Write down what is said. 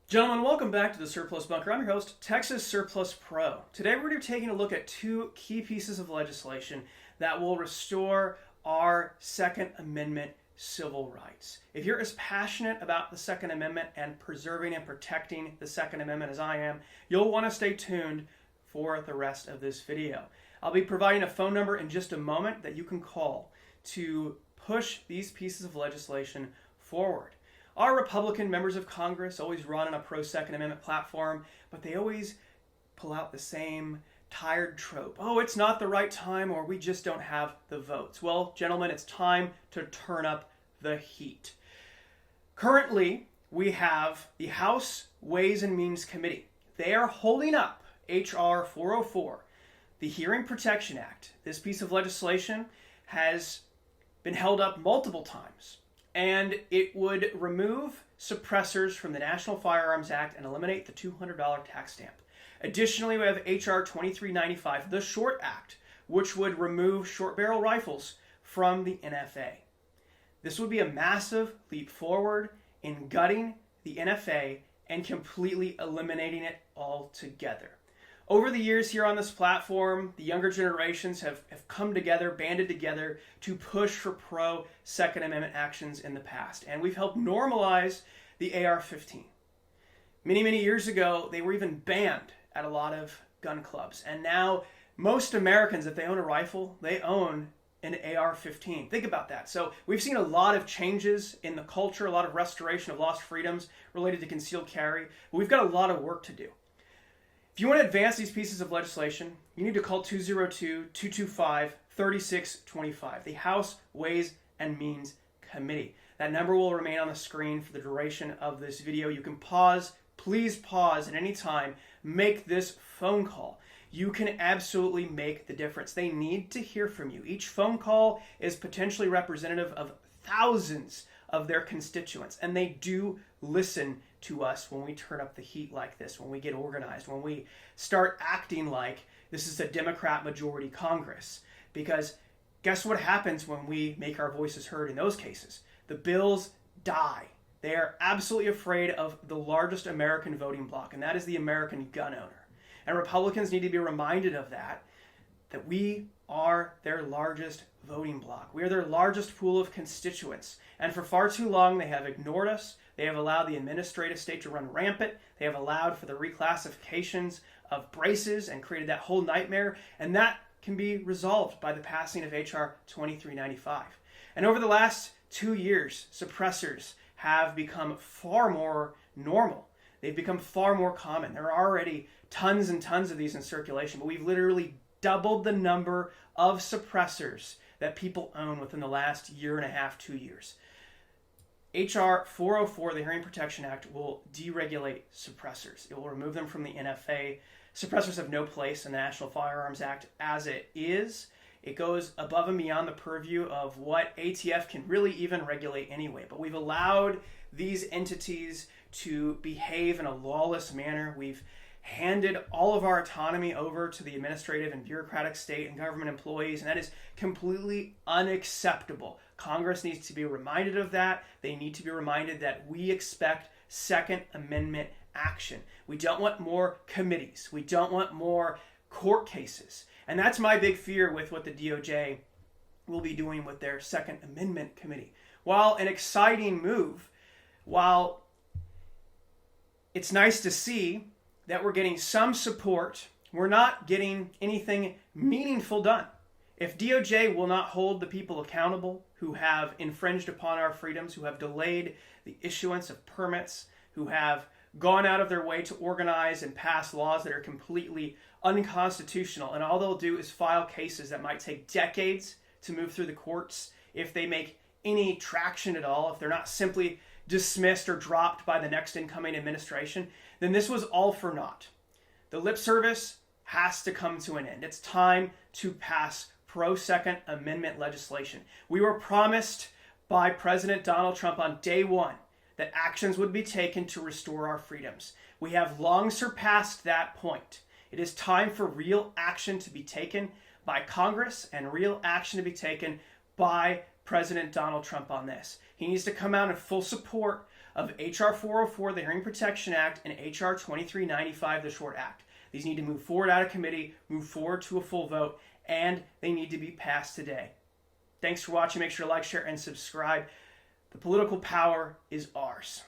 Gentlemen, welcome back to the Surplus Bunker. I'm your host, TexasSurplusPro. Today we're going to be taking a look at two key pieces of legislation that will restore our Second Amendment civil rights. If you're as passionate about the Second Amendment and preserving and protecting the Second Amendment as I am, you'll want to stay tuned for the rest of this video. I'll be providing a phone number in just a moment that you can call to push these pieces of legislation forward. Our Republican members of Congress always run on a pro-Second Amendment platform, but they always pull out the same tired trope. Oh, it's not the right time, or we just don't have the votes. Well, gentlemen, it's time to turn up the heat. Currently, we have the House Ways and Means Committee. They are holding up H.R. 404, the Hearing Protection Act. This piece of legislation has been held up multiple times, and it would remove suppressors from the National Firearms Act and eliminate the $200 tax stamp. Additionally, we have H.R. 2395, the Short Act, which would remove short barrel rifles from the NFA. This would be a massive leap forward in gutting the NFA and completely eliminating it altogether. Over the years here on this platform, the younger generations have come together, banded together to push for pro-Second Amendment actions in the past. And we've helped normalize the AR-15. Many years ago, they were even banned at a lot of gun clubs. And now most Americans, if they own a rifle, they own an AR-15. Think about that. So we've seen a lot of changes in the culture, a lot of restoration of lost freedoms related to concealed carry. But we've got a lot of work to do. If you want to advance these pieces of legislation, you need to call 202-225-3625, the House Ways and Means Committee. That number will remain on the screen for the duration of this video. You can pause, please pause at any time, make this phone call. You can absolutely make the difference. They need to hear from you. Each phone call is potentially representative of thousands of their constituents, and they do listen to us when we turn up the heat like this, when we get organized, when we start acting like this is a Democrat majority Congress. Because guess what happens when we make our voices heard in those cases? The bills die. They are absolutely afraid of the largest American voting bloc, and that is the American gun owner. And Republicans need to be reminded of that we are their largest voting bloc. We are their largest pool of constituents. And for far too long, they have ignored us. They have allowed the administrative state to run rampant. They have allowed for the reclassifications of braces and created that whole nightmare. And that can be resolved by the passing of H.R. 2395. And over the last 2 years, suppressors have become far more normal. They've become far more common. There are already tons and tons of these in circulation, but we've literally doubled the number of suppressors that people own within the last year and a half, 2 years. H.R. 404, the Hearing Protection Act, will deregulate suppressors. It will remove them from the NFA. Suppressors have no place in the National Firearms Act as it is. It goes above and beyond the purview of what ATF can really even regulate anyway. But we've allowed these entities to behave in a lawless manner. We've handed all of our autonomy over to the administrative and bureaucratic state and government employees, and that is completely unacceptable. Congress needs to be reminded of that. They need to be reminded that we expect Second Amendment action. We don't want more committees. We don't want more court cases. And that's my big fear with what the DOJ will be doing with their Second Amendment committee. While an exciting move, while it's nice to see that we're getting some support, we're not getting anything meaningful done. If DOJ will not hold the people accountable who have infringed upon our freedoms, who have delayed the issuance of permits, who have gone out of their way to organize and pass laws that are completely unconstitutional, and all they'll do is file cases that might take decades to move through the courts, if they make any traction at all, if they're not simply dismissed or dropped by the next incoming administration, then this was all for naught. The lip service has to come to an end. It's time to pass pro-Second Amendment legislation. We were promised by President Donald Trump on day one that actions would be taken to restore our freedoms. We have long surpassed that point. It is time for real action to be taken by Congress and real action to be taken by President Donald Trump on this. He needs to come out in full support of H.R. 404, the Hearing Protection Act, and H.R. 2395, the Short Act. These need to move forward out of committee, move forward to a full vote, and they need to be passed today. Thanks for watching. Make sure to like, share, and subscribe. The political power is ours.